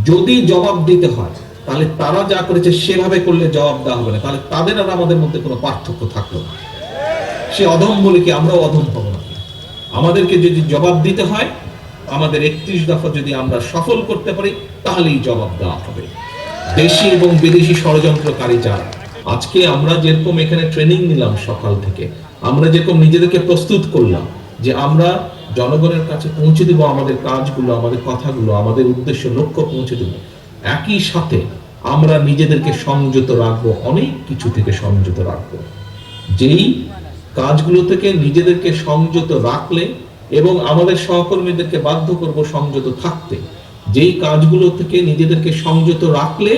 যদি জবাব দিতে হয় তাহলে তারা যা করেছে সেভাবে করলে জবাব দেওয়া হবে না, তাহলে তাদের আর আমাদের মধ্যে কোনো পার্থক্য থাকলো না। সে অধম বলে কি আমরাও অধম হব না? আমাদেরকে যদি জবাব দিতে হয়, আমাদের 31 দফা যদি আমরা সফল করতে পারি তাহলেই জবাব দেওয়া হবে। দেশি এবং বিদেশি ষড়যন্ত্রকারী যারা, আজকে আমরা যেরকম এখানে ট্রেনিং নিলাম সকাল থেকে, আমরা যেরকম নিজেদেরকে প্রস্তুত করলাম যে আমরা জনগণের কাছে পৌঁছে দেব আমাদের কাজগুলো, আমাদের কথাগুলো, আমাদের উদ্দেশ্য লক্ষ্য পৌঁছে দেব, একই সাথে আমরা নিজেদেরকে সংযত রাখবো, অনেক কিছু থেকে সংযত রাখবো। যেই কাজগুলো থেকে নিজেদেরকে সংযত রাখলে এবং আমাদের সহকর্মীদেরকে বাধ্য করব সংযত থাকতে, যেই কাজগুলো থেকে নিজেদেরকে সংযত রাখলে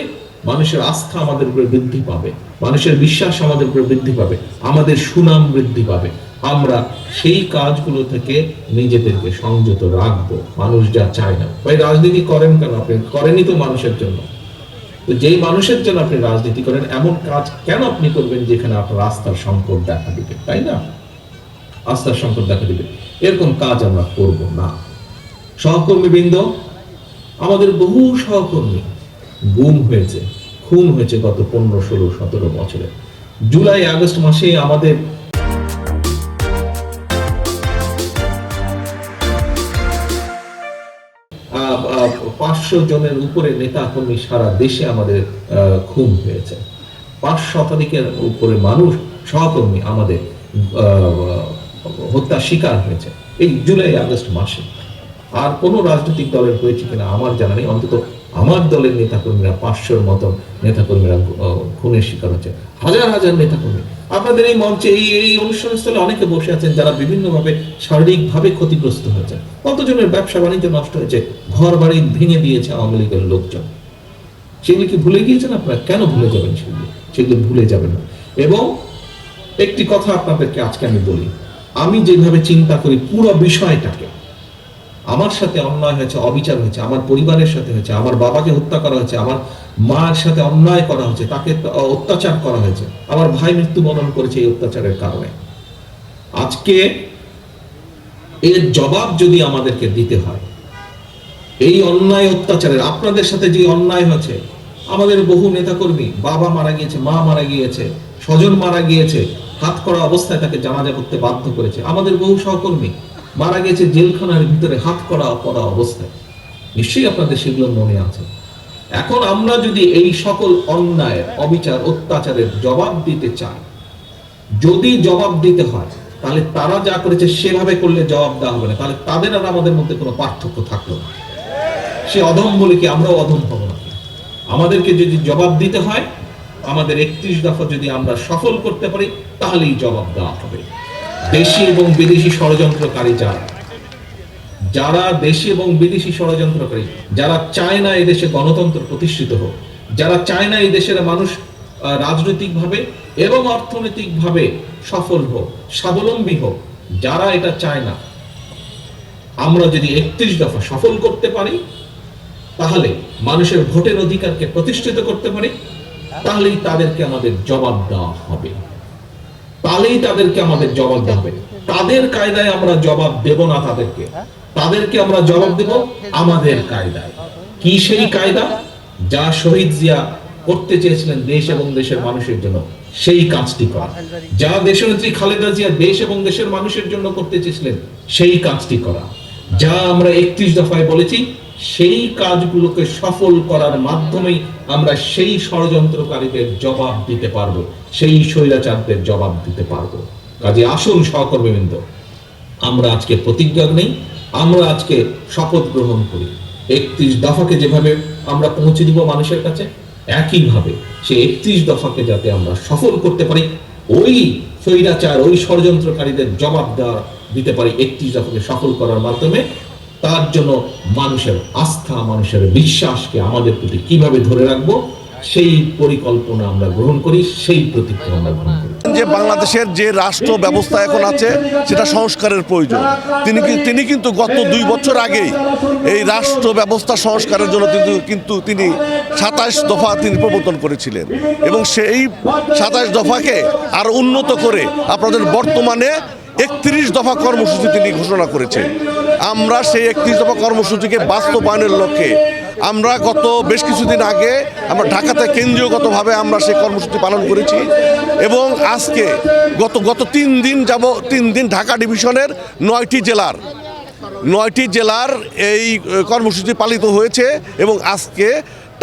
মানুষের আস্থা আমাদের উপরে বৃদ্ধি পাবে, মানুষের বিশ্বাস আমাদের উপরে বৃদ্ধি পাবে, আমাদের সুনাম বৃদ্ধি পাবে, আমরা সেই কাজগুলো থেকে নিজেদেরকে সংযত রাখবো। মানুষ যা চায় না। ভাই রাজনীতি করেন কেন? আপনি করেনই তো মানুষের জন্য। তো যেই মানুষের জন্য আপনি রাজনীতি করেন, এমন কাজ কেন আপনি করবেন যেখানে আপনার আস্থার সংকট দেখা দিবে? তাই না? আস্থার সংকট দেখা দিবে, এরকম কাজ আমরা করব না। সহকর্মীবৃন্দ, আমাদের বহু সহকর্মী গুম হয়েছে, খুন হয়েছে গত 15, 16, 17 বছরে। জুলাই আগস্ট মাসে আমাদের 500 জনের উপরে নেতা কর্মী সারা দেশে আমাদের খুন হয়েছে। 5 শতাধিকের উপরে মানুষ, সহকর্মী আমাদের হত্যা শিকার হয়েছে এই জুলাই আগস্ট মাসে। আর কোন রাজনৈতিক দলের হয়েছে কিনা আমার জানা নেই, অন্তত আমার দলের নেতাকর্মীরা 500-র মতো নেতাকর্মীরা খুনের শিকার হচ্ছে, হাজার হাজার নেতাকর্মী। আপনাদের এই মঞ্চে এই অনুষ্ঠানস্থলে অনেকে বসে আছেন যারা বিভিন্নভাবে শারীরিকভাবে ক্ষতিগ্রস্ত হয়েছে, কতজনের ব্যবসা বাণিজ্য নষ্ট হয়েছে, ঘর বাড়ি ভেঙে দিয়েছে আওয়ামী লীগের লোকজন। সেগুলি কি ভুলে গিয়েছেন আপনারা? কেন ভুলে যাবেন? সেগুলি ভুলে যাবেন না। এবং একটি কথা আপনাদেরকে আজকে আমি বলি, আমি যেভাবে চিন্তা করি পুরো বিষয়টাকে, আমার সাথে অন্যায় হয়েছে, অবিচার হয়েছে, আমার পরিবারের সাথে হয়েছে, আমার বাবাকে হত্যা করা হয়েছে, আমার মার সাথে অন্যায় করা হয়েছে, তাকে অত্যাচার করা হয়েছে, আমার ভাই মৃত্যুবরণ করেছে এই অত্যাচারের কারণে। আজকে এর জবাব যদি আমাদেরকে দিতে হয়, এই অন্যায় অত্যাচারের, আপনাদের সাথে যে অন্যায় হয়েছে, আমাদের বহু নেতাকর্মী, বাবা মারা গিয়েছে, মা মারা গিয়েছে, স্বজন মারা গিয়েছে, হাত করা অবস্থায় তাকে জানাজা করতে বাধ্য করেছে, আমাদের বহু সহকর্মী মারা গেছে জেলখানার ভিতরে হাত করা অবস্থায়। নিশ্চয়ই আপনাদের সেগুলো মনে আছে। এখন আমরা যদি এই সকল অন্যায়, অবিচার, অত্যাচারের জবাব দিতে চাই, যদি জবাব দিতে হয় তাহলে তারা যা করেছে সেভাবে করলে জবাব দেওয়া হবে না, তাহলে তাদের আর আমাদের মধ্যে কোনো পার্থক্য থাকলো না। সে অধম বলে কি আমরাও অধম হব না? আমাদেরকে যদি জবাব দিতে হয়, আমাদের 31 দফা যদি আমরা সফল করতে পারি তাহলেই জবাব দেওয়া হবে। দেশি এবং বিদেশি ষড়যন্ত্রকারী যারা দেশি এবং বিদেশি ষড়যন্ত্রকারী যারা চায় না এই দেশে গণতন্ত্র প্রতিষ্ঠিত হোক, যারা চায় না এই দেশের মানুষ রাজনৈতিকভাবে এবং অর্থনৈতিকভাবে সফল হোক, স্বাবলম্বী হোক, যারা এটা চায় না, আমরা যদি 31 দফা সফল করতে পারি, তাহলে মানুষের ভোটের অধিকারকে প্রতিষ্ঠিত করতে পারি, তাহলেই তাদেরকে আমাদের জবাব দেওয়া হবে। তাদের কায়দায় আমরা জবাব দেব না, তাদেরকে আমরা জবাব দেব আমাদের কায়দায়। কি সেই কায়দা? যা শহীদ জিয়া করতে চেয়েছিলেন দেশ এবং দেশের মানুষের জন্য, সেই কাজটি করা। যা দেশনেত্রী খালেদা জিয়া দেশ এবং দেশের মানুষের জন্য করতে চেয়েছিলেন, সেই কাজটি করা। যা আমরা 31 দফায় বলেছি, সেই কাজগুলোকে সফল করার মাধ্যমেই আমরা সেই ষড়যন্ত্রকারীদের জবাব দিতে পারবো, সেই স্বৈরাচারদের জবাব দিতে পারবো। কাজে আসুন সহকর্মীবৃন্দ, আমরা আজকে প্রতিজ্ঞা নেই, আমরা আজকে শপথ গ্রহণ করি। 31 দফাকে যেভাবে আমরা পৌঁছে দিব মানুষের কাছে, একইভাবে সেই 31 দফাকে যাতে আমরা সফল করতে পারি, ওই স্বৈরাচার, ওই ষড়যন্ত্রকারীদের জবাব দিতে পারি 31 দফাকে সফল করার মাধ্যমে। তার জন্য মানুষের আস্থা, মানুষের বিশ্বাসকে আমাদের প্রতি কিভাবে ধরে রাখবো, সেই পরিকল্পনা আমরা গ্রহণ করি, সেই প্রতিজ্ঞা আমরা গ্রহণ করি। যে বাংলাদেশের যে রাষ্ট্র ব্যবস্থা এখন আছে সেটা সংস্কারের প্রয়োজন। তিনি কিন্তু গত 2 বছর আগেই এই রাষ্ট্র ব্যবস্থা সংস্কারের জন্য কিন্তু তিনি 27 দফা তিনি প্রবর্তন করেছিলেন, এবং সেই 27 দফাকে আরো উন্নত করে আপনাদের বর্তমানে 31 দফা কর্মসূচি তিনি ঘোষণা করেছেন। আমরা সেই 31 দফা কর্মসূচিকে বাস্তবায়নের লক্ষ্যে আমরা গত বেশ কিছুদিন আগে আমরা ঢাকাতে কেন্দ্রীয়গতভাবে আমরা সেই কর্মসূচি পালন করেছি এবং আজকে গত 3 দিন ঢাকা ডিভিশনের 9টি জেলার এই কর্মসূচি পালিত হয়েছে এবং আজকে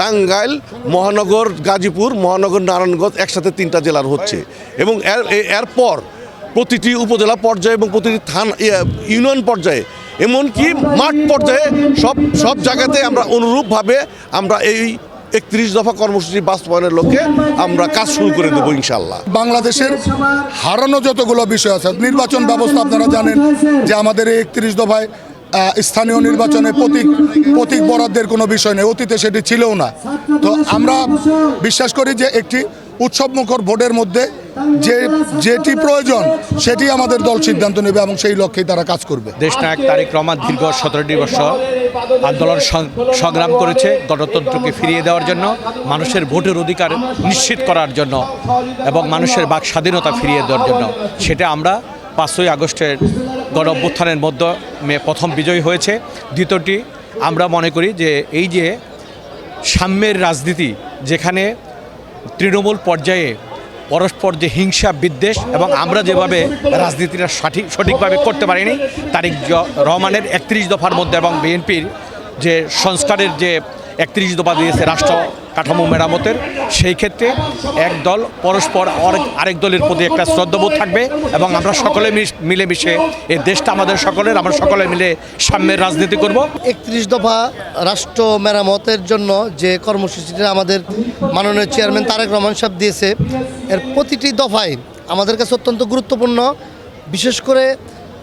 টাঙ্গাইল, মহানগর, গাজীপুর, মহানগর, নারায়ণগঞ্জ একসাথে 3টা জেলার হচ্ছে এবং এরপর প্রতিটি উপজেলা পর্যায়ে এবং প্রতিটি থানা ইউনিয়ন পর্যায়ে এমনকি মাঠ পর্যায়ে সব জায়গাতে আমরা অনুরূপভাবে আমরা এই 31 দফা কর্মসূচি বাস্তবায়নের লক্ষ্যে আমরা কাজ শুরু করে দেবো ইনশাল্লাহ। বাংলাদেশের হারানো যতগুলো বিষয় আছে, নির্বাচন ব্যবস্থা আপনারা জানেন যে আমাদের এই 31 দফায় স্থানীয় নির্বাচনে প্রতীক বরাদ্দের কোনো বিষয় নেই, অতীতে সেটি ছিলও না। তো আমরা বিশ্বাস করি যে একটি উৎসবমুখর ভোটের মধ্যে যেটি প্রয়োজন সেটি আমাদের দল সিদ্ধান্ত নেবে এবং সেই লক্ষ্যেই তারা কাজ করবে। দেশনায়ক তারেক রহমান দীর্ঘ 17টি বছর আন্দোলন সংগ্রাম করেছে গণতন্ত্রকে ফিরিয়ে দেওয়ার জন্য, মানুষের ভোটের অধিকার নিশ্চিত করার জন্য এবং মানুষের বাক স্বাধীনতা ফিরিয়ে দেওয়ার জন্য। সেটা আমরা 5ই আগস্টের গণ অভ্যুত্থানের মাধ্যমে প্রথম বিজয়ী হয়েছে। দ্বিতীয়টি আমরা মনে করি যে এই যে সাম্যের রাজনীতি, যেখানে তৃণমূল পর্যায়ে পরস্পর যে হিংসা বিদ্বেষ এবং আমরা যেভাবে রাজনীতিটা সঠিকভাবে করতে পারিনি, তারেক রহমানের 31 দফার মধ্যে এবং বিএনপির যে সংস্কারের যে 31 দফা দিয়েছে রাষ্ট্র কাঠামো মেরামতের, সেই ক্ষেত্রে এক দল পরস্পর আরেক দলের প্রতি একটা শ্রদ্ধাবোধ থাকবে এবং আমরা সকলে মিলেমিশে এই দেশটা আমাদের সকলের, আমরা সকলে মিলে সাম্যের রাজনীতি করব। 31 দফা রাষ্ট্র মেরামতের জন্য যে কর্মসূচিটা আমাদের মাননীয় চেয়ারম্যান তারেক রহমান সাহেব দিয়েছে, এর প্রতিটি দফায় আমাদের কাছে অত্যন্ত গুরুত্বপূর্ণ। বিশেষ করে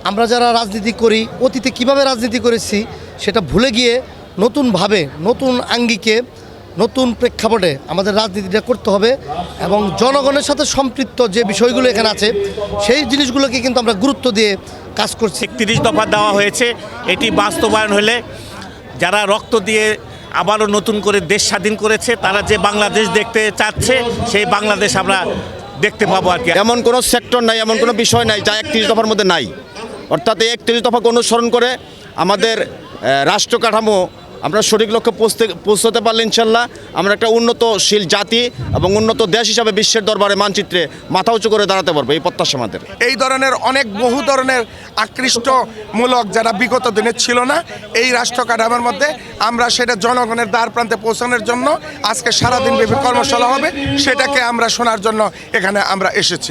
আমরা যারা রাজনীতি করি, অতীতে কিভাবে রাজনীতি করেছি সেটা ভুলে গিয়ে নতুনভাবে, নতুন আঙ্গিকে, নতুন প্রেক্ষাপটে আমাদের রাজনীতিটা করতে হবে এবং জনগণের সাথে সম্পৃক্ত যে বিষয়গুলো এখানে আছে সেই জিনিসগুলোকে কিন্তু আমরা গুরুত্ব দিয়ে কাজ করছি। 31 দফা দেওয়া হয়েছে, এটি বাস্তবায়ন হলে যারা রক্ত দিয়ে আবারও নতুন করে দেশ স্বাধীন করেছে, তারা যে বাংলাদেশ দেখতে চাচ্ছে সেই বাংলাদেশ আমরা দেখতে পাবো আর কি। এমন কোনো সেক্টর নাই, এমন কোনো বিষয় নাই যা 31 দফার মধ্যে নাই। অর্থাৎ এই 31 দফাকে অনুসরণ করে আমাদের রাষ্ট্র কাঠামো আমরা সঠিক লক্ষ্যে পৌঁছতে পারলে ইনশাল্লাহ আমরা একটা উন্নতশীল জাতি এবং উন্নত দেশ হিসাবে বিশ্বের দরবারে মানচিত্রে মাথা উঁচু করে দাঁড়াতে পারবো, এই প্রত্যাশা আমাদের। এই ধরনের বহু ধরনের আকৃষ্টমূলক যারা বিগত দিনে ছিল না এই রাষ্ট্র কাঠামোর মধ্যে, আমরা সেটা জনগণের দ্বার প্রান্তে পৌঁছানোর জন্য আজকে সারাদিন ব্যাপী কর্মশালা হবে, সেটাকে আমরা শোনার জন্য এখানে আমরা এসেছি।